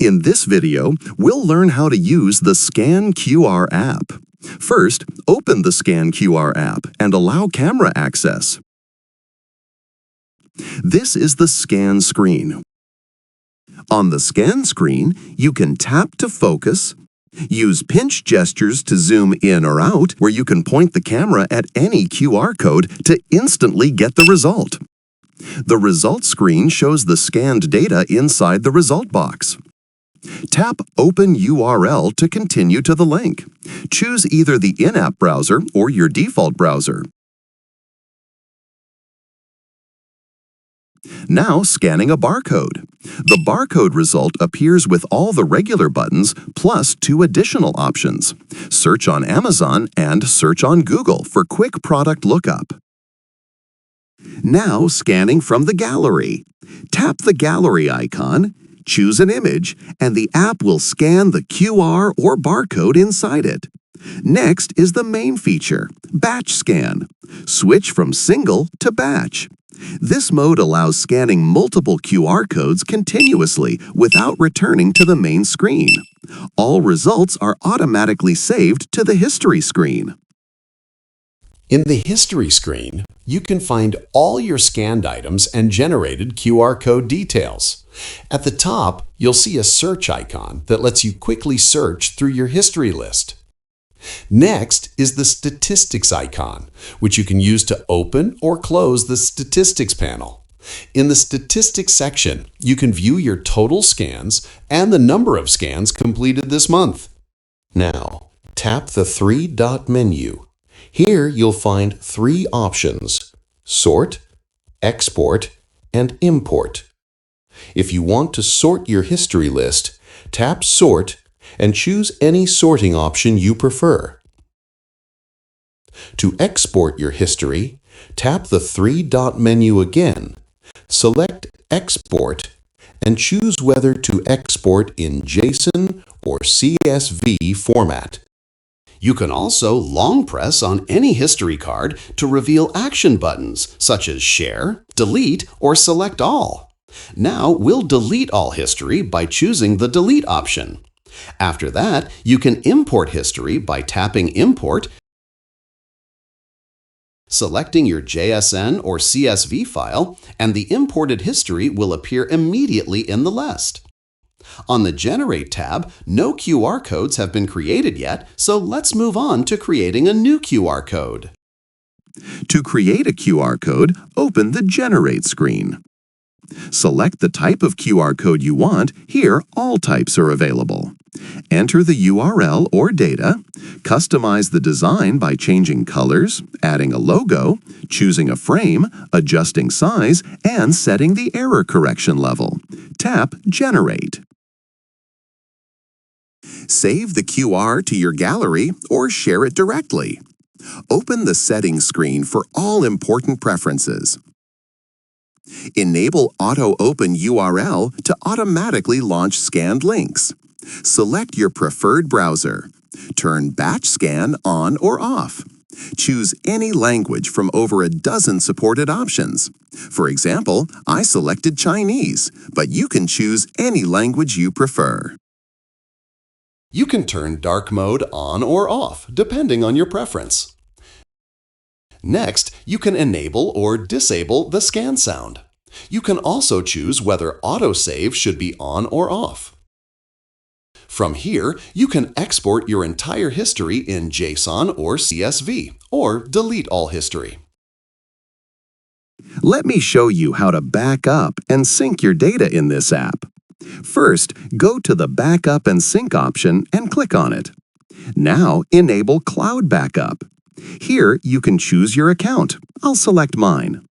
In this video, we'll learn how to use the ScanQR app. First, open the ScanQR app and allow camera access. This is the scan screen. On the scan screen, you can tap to focus, use pinch gestures to zoom in or out, where you can point the camera at any QR code to instantly get the result. The result screen shows the scanned data inside the result box. Tap Open URL to continue to the link. Choose either the in-app browser or your default browser. Now scanning a barcode. The barcode result appears with all the regular buttons plus 2 additional options: Search on Amazon and Search on Google for quick product lookup. Now scanning from the gallery. Tap the gallery icon, choose an image, and the app will scan the QR or barcode inside it. Next is the main feature, Batch Scan. Switch from single to batch. This mode allows scanning multiple QR codes continuously without returning to the main screen. All results are automatically saved to the history screen. In the history screen, you can find all your scanned items and generated QR code details. At the top, you'll see a search icon that lets you quickly search through your history list. Next is the statistics icon, which you can use to open or close the statistics panel. In the statistics section, you can view your total scans and the number of scans completed this month. Now, tap the 3-dot menu. Here you'll find 3 options: Sort, Export, and Import. If you want to sort your history list, tap Sort and choose any sorting option you prefer. To export your history, tap the 3-dot menu again, select Export, and choose whether to export in JSON or CSV format. You can also long press on any history card to reveal action buttons such as Share, Delete, or Select All. Now we'll delete all history by choosing the Delete option. After that, you can import history by tapping Import, selecting your JSN or CSV file, and the imported history will appear immediately in the list. On the Generate tab, no QR codes have been created yet, so let's move on to creating a new QR code. To create a QR code, open the Generate screen. Select the type of QR code you want. Here, all types are available. Enter the URL or data, customize the design by changing colors, adding a logo, choosing a frame, adjusting size, and setting the error correction level. Tap Generate. Save the QR to your gallery or share it directly. Open the settings screen for all important preferences. Enable Auto Open URL to automatically launch scanned links. Select your preferred browser. Turn Batch Scan on or off. Choose any language from over a dozen supported options. For example, I selected Chinese, but you can choose any language you prefer. You can turn dark mode on or off, depending on your preference. Next, you can enable or disable the scan sound. You can also choose whether autosave should be on or off. From here, you can export your entire history in JSON or CSV, or delete all history. Let me show you how to back up and sync your data in this app. First, go to the Backup and Sync option and click on it. Now, enable Cloud Backup. Here, you can choose your account. I'll select mine.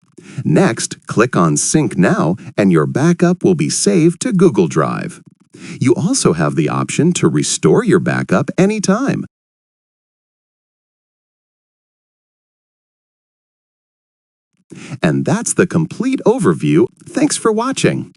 Next, click on Sync Now, and your backup will be saved to Google Drive. You also have the option to restore your backup anytime. And that's the complete overview. Thanks for watching.